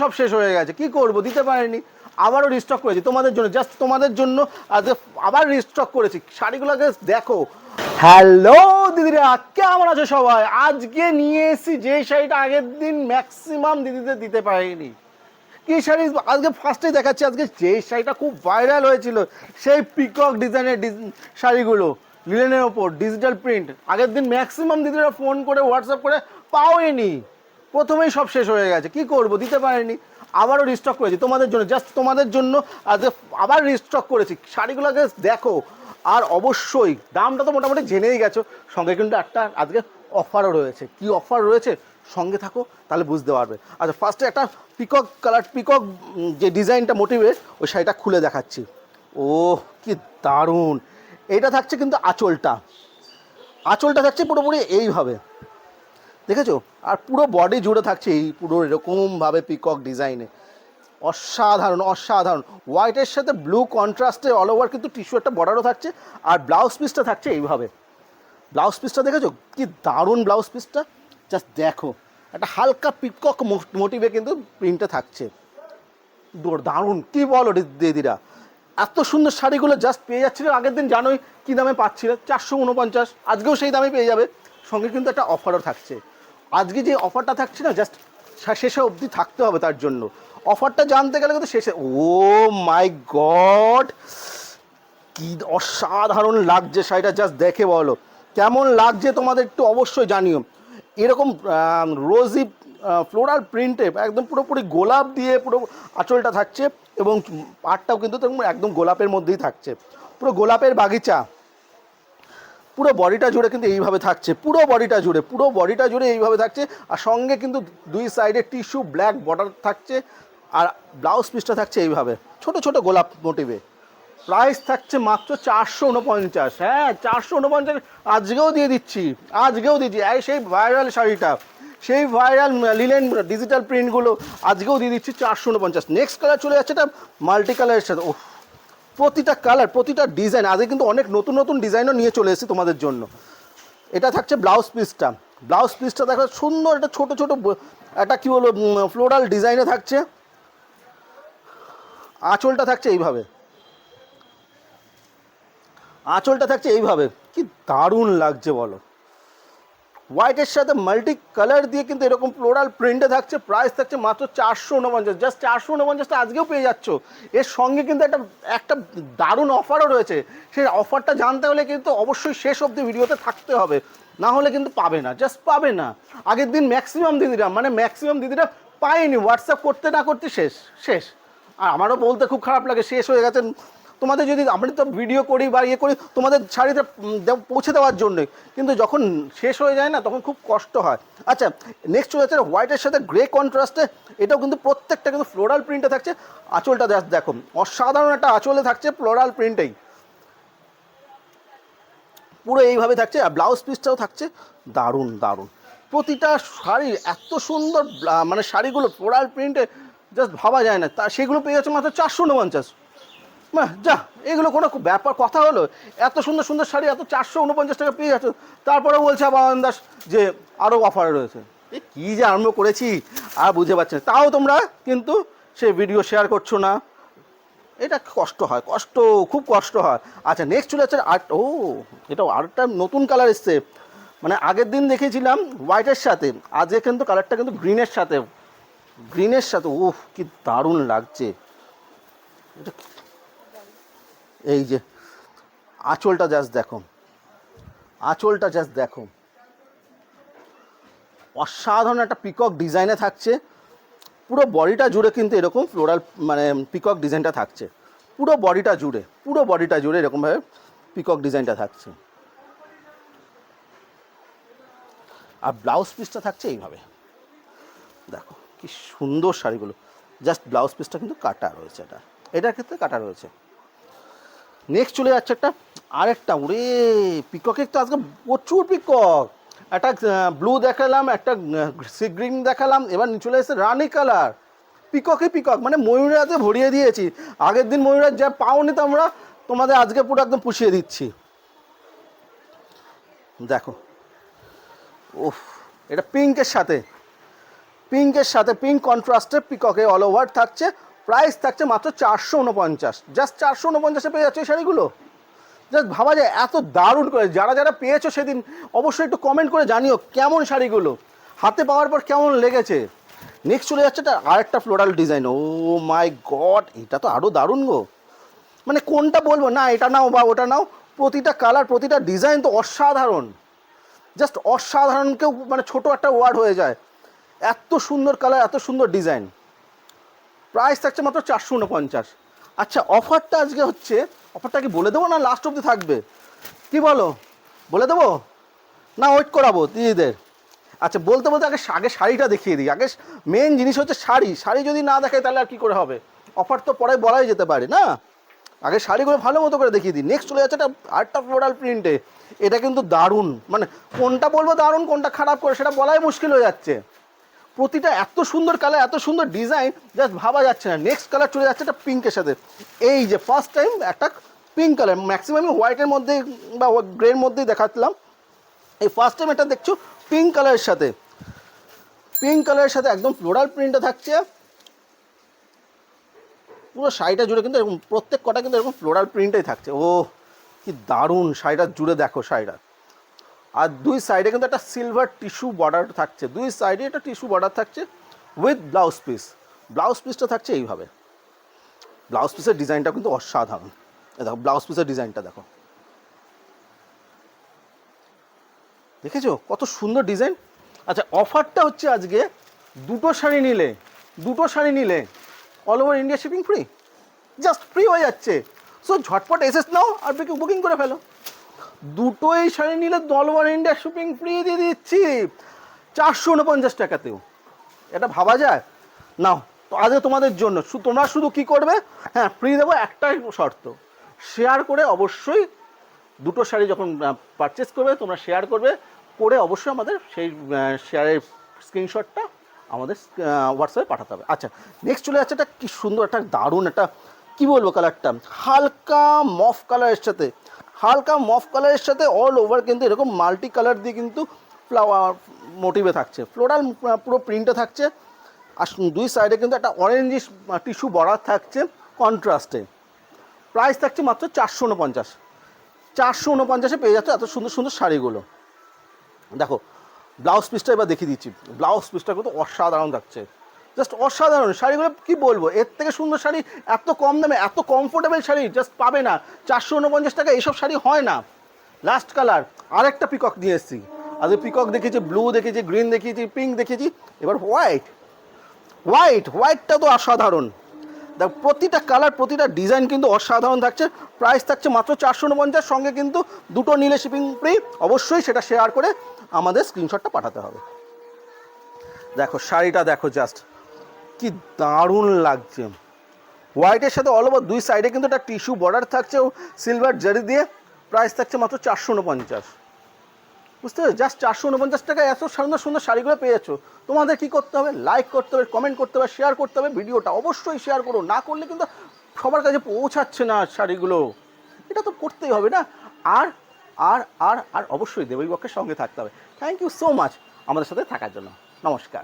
সব শেষ হয়ে গেছে, কি করব, দিতে পারিনি, আবারও রিস্টক করেছি তোমাদের জন্য, জাস্ট তোমাদের জন্য আজকে আবার রিস্টক করেছি শাড়িগুলোকে দেখো। হ্যালো দিদিরা, কেমন আছো সবাই? আজকে নিয়ে এসেছি যে শাড়িটা আগের দিন ম্যাক্সিমাম দিদিদের দিতে পারিনি। কি শাড়ি আজকে ফার্স্টেই দেখাচ্ছি। আজকে যে শাড়িটা খুব ভাইরাল হয়েছিল, সেই পিকক ডিজাইনের শাড়িগুলো লিলেনের ওপর ডিজিটাল প্রিন্ট, আগের দিন ম্যাক্সিমাম দিদিরা ফোন করে হোয়াটসঅ্যাপ করে পাওইনি, প্রথমেই সব শেষ হয়ে গেছে, কি করব, দিতে পারিনি, আবারও রিস্টক করেছি তোমাদের জন্য, জাস্ট তোমাদের জন্য আজকে আবার রিস্টক করেছি শাড়িগুলোকে দেখো। আর অবশ্যই দামটা তো মোটামুটি জেনেই গেছো, সঙ্গে কিন্তু একটা আজকে অফারও রয়েছে। কি অফার রয়েছে সঙ্গে থাকো, তাহলে বুঝতে পারবে। আচ্ছা, ফার্স্টে একটা পিকক কালার, পিকক যে ডিজাইনটা মোটিভে, ওই শাড়িটা খুলে দেখাচ্ছি। ও কি দারুণ! এইটা থাকছে কিন্তু আঁচলটা থাকছে পুরোপুরি এইভাবে, দেখেছো? আর পুরো বডি জুড়ে থাকছে এই পুরো এরকমভাবে পিকক ডিজাইনে, অসাধারণ অসাধারণ। হোয়াইটের সাথে ব্লু কন্ট্রাস্টে অল ওভার কিন্তু টিস্যু একটা বর্ডারও থাকছে। আর ব্লাউজ পিসটা থাকছে এইভাবে, ব্লাউজ পিসটা দেখেছো কি দারুণ ব্লাউজ পিসটা, জাস্ট দেখো, একটা হালকা পিকক মোটিভে কিন্তু প্রিন্টটা থাকছে, দারুণ। কি বলো দিদিরা, এত সুন্দর শাড়িগুলো জাস্ট পেয়ে যাচ্ছিল আগের দিন, জানোই কী দামে পাচ্ছিল, 449, আজকেও সেই দামে পেয়ে যাবে। সঙ্গে কিন্তু একটা অফারও থাকছে। আজকে যে অফারটা থাকছে না, জাস্ট শেষে অবধি থাকতে হবে, তার জন্য অফারটা জানতে গেলে কিন্তু শেষে। ও মাই গড, কি অসাধারণ লাগছে শাড়িটা, জাস্ট দেখে বলো কেমন লাগছে তোমাদের, একটু অবশ্যই জানিও। এরকম রোজি ফ্লোরাল প্রিন্টে একদম পুরোপুরি গোলাপ দিয়ে পুরো আঁচলটা থাকছে, এবং পাটটাও কিন্তু একদম গোলাপের মধ্যেই থাকছে, পুরো গোলাপের বাগিচা। পুরো বডিটা জুড়ে কিন্তু এইভাবে থাকছে, পুরো বডিটা জুড়ে এইভাবে থাকছে। আর সঙ্গে কিন্তু দুই সাইডে টিস্যু ব্ল্যাক বর্ডার থাকছে, আর ব্লাউজ পিসটা থাকছে এইভাবে ছোট ছোট গোলাপ মোটিভে। প্রাইস থাকছে মাত্র 449। হ্যাঁ, 449 আজকেও দিয়ে দিচ্ছি, এই সেই ভাইরাল শাড়িটা, সেই ভাইরাল লিলেন ডিজিটাল প্রিন্টগুলো আজকেও দিয়ে দিচ্ছি 449। নেক্সট কালার চলে যাচ্ছে, এটা মাল্টি কালারের সাথে। ও, প্রতিটা কালার, প্রতিটা ডিজাইন, আজকে কিন্তু অনেক নতুন নতুন ডিজাইনও নিয়ে চলে এসেছি তোমাদের জন্য। এটা থাকছে ব্লাউজ পিসটা দেখো, সুন্দর একটা ছোট ছোট একটা কী বলো ফ্লোরাল ডিজাইনে থাকছে। আঁচলটা থাকছে এইভাবে, কি দারুণ লাগছে বলো। হোয়াইটের সাথে মাল্টি কালার দিয়ে কিন্তু এরকম ফ্লোরাল প্রিন্টে থাকছে। প্রাইস থাকছে মাত্র 449, জাস্ট 449টা আজকেও পেয়ে যাচ্ছ। এর সঙ্গে কিন্তু একটা দারুণ অফারও রয়েছে। সেই অফারটা জানতে হলে কিন্তু অবশ্যই শেষ অবধি ভিডিওতে থাকতে হবে, না হলে কিন্তু পাবে না, জাস্ট পাবে না। আগের দিন ম্যাক্সিমাম দিদিরা পায়নি, হোয়াটসঅ্যাপ করতে না করতে শেষ। আর আমারও বলতে খুব খারাপ লাগে, শেষ হয়ে গেছে। তোমাদের যদি আমরা তো ভিডিও করি বা ইয়ে করি তোমাদের শাড়িতে পৌঁছে দেওয়ার জন্যে, কিন্তু যখন শেষ হয়ে যায় না, তখন খুব কষ্ট হয়। আচ্ছা, নেক্সট চলে যাচ্ছে হোয়াইটের সাথে গ্রে কন্ট্রাস্টে, এটাও কিন্তু প্রত্যেকটা কিন্তু ফ্লোরাল প্রিন্টে থাকছে। আঁচলটা দেখো, অসাধারণ একটা আঁচলে থাকছে ফ্লোরাল প্রিন্টেই, পুরো এইভাবে থাকছে। আর ব্লাউজ পিসটাও থাকছে দারুণ। প্রতিটা শাড়ি এত সুন্দর, মানে শাড়িগুলো ফ্লোরাল প্রিন্টে জাস্ট ভাবা যায় না, তা সেগুলো পেয়ে যাচ্ছে মাত্র 449। যা, এগুলো কোনো ব্যাপার কথা হলো? এত সুন্দর সুন্দর শাড়ি এত 449 টাকা পেয়ে যাচ্ছে, তারপরে বলছে আবার দাস যে আরও অফার রয়েছে। এ কী যে আরম্ভ করেছি আর বুঝতে পারছি না, তাও তোমরা কিন্তু সে ভিডিও শেয়ার করছো না, এটা খুব কষ্ট হয়। আচ্ছা, নেক্সট চলে যাচ্ছে এটাও আরেকটা নতুন কালার এসছে। মানে আগের দিন দেখেছিলাম হোয়াইটের সাথে, আজকে কিন্তু কালারটা কিন্তু গ্রিনের সাথে। উফ, কি দারুণ লাগছে। এটা এই যে আঁচলটা জাস্ট দেখো, অসাধারণ একটা পিকক ডিজাইনে থাকছে। পুরো বডিটা জুড়ে কিন্তু এরকম ফ্লোরাল মানে পিকক ডিজাইনটা থাকছে, পুরো বডিটা জুড়ে এরকমভাবে পিকক ডিজাইনটা থাকছে। আর ব্লাউজ পিসটা থাকছে এইভাবে, দেখো কি সুন্দর শাড়িগুলো, জাস্ট ব্লাউজ পিসটা কিন্তু কাটা রয়েছে, এটার ক্ষেত্রে কাটা রয়েছে। নেক্সট চলে যাচ্ছে আরেকটা, ওরে পিককের তো আজকে প্রচুর পিকক। একটা ব্লু দেখালাম, একটা সি গ্রিন দেখালাম, এবার চলে এসেছে রানি কালার। পিকক মানে ময়ূরাতে ভরিয়ে দিয়েছি। আগের দিন ময়ূরাজ যা পাওনি তো আমরা, তোমাদের আজকে পুরো একদম পুষিয়ে দিচ্ছি। দেখো, ওফ, এটা পিঙ্কের সাথে পিঙ্কের সাথে পিঙ্ক কন্ট্রাস্টের পিককে অল ওভার থাকছে, প্রাইস থাকছে মাত্র 449, জাস্ট 449-এ পেয়ে যাচ্ছে এই শাড়িগুলো। জাস্ট ভাবা যায় এত দারুণ করে। যারা যারা পেয়েছো সেদিন অবশ্যই একটু কমেন্ট করে জানিও কেমন শাড়িগুলো, হাতে পাওয়ার পর কেমন লেগেছে। নেক্সট চলে যাচ্ছে এটা আরেকটা ফ্লোরাল ডিজাইন। ও মাই গড, এটা তো আরও দারুণ গো। মানে কোনটা বলবো, না এটা নাও বা ওটা নাও, প্রতিটা কালার প্রতিটা ডিজাইন তো অসাধারণ, জাস্ট অসাধারণ। কেউ মানে ছোটো একটা ওয়ার্ড হয়ে যায়, এত সুন্দর কালার, এত সুন্দর ডিজাইন। প্রাইস থাকছে মাত্র 449। আচ্ছা, অফারটা আজকে হচ্ছে, অফারটা কি বলে দেবো না লাস্ট অবধি থাকবে, কি বলো? বলে দেবো না ওয়েট করাবো দিদিদের? আচ্ছা, বলতে বলতে আগে শাড়িটা দেখিয়ে দিই। আগে মেন জিনিস হচ্ছে শাড়ি। শাড়ি যদি না দেখায় তাহলে আর কী করে হবে? অফার তো পরে বলাই যেতে পারে না, আগে শাড়িগুলো ভালো মতো করে দেখিয়ে দিই। নেক্সট চলে যাচ্ছে এটা আরেকটা ফ্লোরাল প্রিন্টে। এটা কিন্তু দারুণ, মানে কোনটা বলবো দারুণ কোনটা খারাপ করে সেটা বলাই মুশকিল হয়ে যাচ্ছে। প্রতিটা এত সুন্দর কালার, এত সুন্দর ডিজাইন, জাস্ট ভাবা যাচ্ছে না। নেক্সট কালার চলে যাচ্ছে এটা পিঙ্কের সাথে। এই যে ফার্স্ট টাইম একটা পিঙ্ক কালার, ম্যাক্সিমাম হোয়াইটের মধ্যে বা গ্রের মধ্যেই দেখাচ্ছিলাম, এই ফার্স্ট টাইম এটা দেখছো পিঙ্ক কালারের সাথে। পিঙ্ক কালারের সাথে একদম ফ্লোরাল প্রিন্টটা থাকছে পুরো শাড়িটা জুড়ে, কিন্তু এরকম প্রত্যেক কটা কিন্তু এরকম ফ্লোরাল প্রিন্টেই থাকছে। ও কি দারুণ, শাড়িটা জুড়ে দেখো শাড়িটা। আর দুই সাইডে কিন্তু একটা সিলভার টিস্যু বর্ডার থাকছে, দুই সাইডে একটা টিস্যু বর্ডার থাকছে উইথ ব্লাউজ পিস। ব্লাউজ পিসটা থাকছে এইভাবে। ব্লাউজ পিসের ডিজাইনটা কিন্তু অসাধারণ। দেখো ব্লাউজ পিসের ডিজাইনটা দেখো, দেখেছো কত সুন্দর ডিজাইন। আচ্ছা, অফারটা হচ্ছে আজকে দুটো শাড়ি নিলে all over India shipping free, just free হয়ে যাচ্ছে। সো ঝটপট এসএস নাও আর বুকিং করে ফেলো। দুটোই শাড়ি নিলে all over India shipping free দিয়ে দিচ্ছি 449 টাকাতেও। এটা ভাবা যায়? নাও তো আজকে তোমাদের জন্য, তোমরা শুধু কি করবে, হ্যাঁ ফ্রি দেবো, একটাই শর্ত, শেয়ার করে অবশ্যই দুটো শাড়ি যখন পারচেস করবে তোমরা শেয়ার করবে, করে অবশ্যই আমাদের সেই শেয়ারের স্ক্রিনশটটা আমাদের হোয়াটসঅ্যাপে পাঠাতে হবে। আচ্ছা, নেক্সট চলে যাচ্ছে একটা কি সুন্দর একটা দারুণ একটা, কী বলবো, কালারটা হালকা মফ কালারের সাথে, হালকা মফ কালারের সাথে অল ওভার কিন্তু এরকম মাল্টি কালার দিয়ে কিন্তু ফ্লাওয়ার মোটিভে থাকছে, ফ্লোরাল পুরো প্রিন্টে থাকছে। আর দুই সাইডে কিন্তু একটা অরেঞ্জিশ টিস্যু বর্ডার থাকছে কন্ট্রাস্টে। প্রাইস থাকছে মাত্র 449। 449-এ পেয়ে যাচ্ছে এত সুন্দর সুন্দর শাড়িগুলো। দেখো ব্লাউজ পিসটা এবার দেখিয়ে দিচ্ছি। ব্লাউজ পিসটা কিন্তু অসাধারণ থাকছে, জাস্ট অসাধারণ। শাড়িগুলো কি বলবো, এর থেকে সুন্দর শাড়ি এত কম দামে, এত কমফোর্টেবল শাড়ি জাস্ট পাবে না। 449 টাকা এইসব শাড়ি হয় না। লাস্ট কালার আরেকটা পিকক নিয়ে এসেছি। আগে পিকক দেখেছি, ব্লু দেখেছি, গ্রিন দেখেছি, পিঙ্ক দেখেছি, এবার হোয়াইটটা তো অসাধারণ। দেখ প্রতিটা কালার প্রতিটা ডিজাইন কিন্তু অসাধারণ থাকছে। প্রাইস থাকছে মাত্র 449, সঙ্গে কিন্তু দুটো নিলে শিপিং ফ্রি। অবশ্যই সেটা শেয়ার করে আমাদের স্ক্রিনশটটা পাঠাতে হবে। দেখো শাড়িটা দেখো, জাস্ট কি দারুণ লাগছে। হোয়াইটের সাথে অল ওভার দুই সাইডে কিন্তু একটা টিস্যু বর্ডার থাকছে সিলভার জারি দিয়ে। প্রাইস থাকছে মাত্র 449। বুঝতে পারছো, জাস্ট 449 টাকায় এত সুন্দর সুন্দর শাড়িগুলো পেয়েছো। তোমাদের কি করতে হবে, লাইক করতে হবে, কমেন্ট করতে হবে, শেয়ার করতে হবে। ভিডিওটা অবশ্যই শেয়ার করো, না করলে কিন্তু সবার কাছে পৌঁছাচ্ছে না শাড়িগুলো, এটা তো করতেই হবে না। আর আর আর আর অবশ্যই দেবীপক্ষের সঙ্গে থাকতে হবে। থ্যাংক ইউ সো মাচ আমাদের সাথে থাকার জন্য। নমস্কার।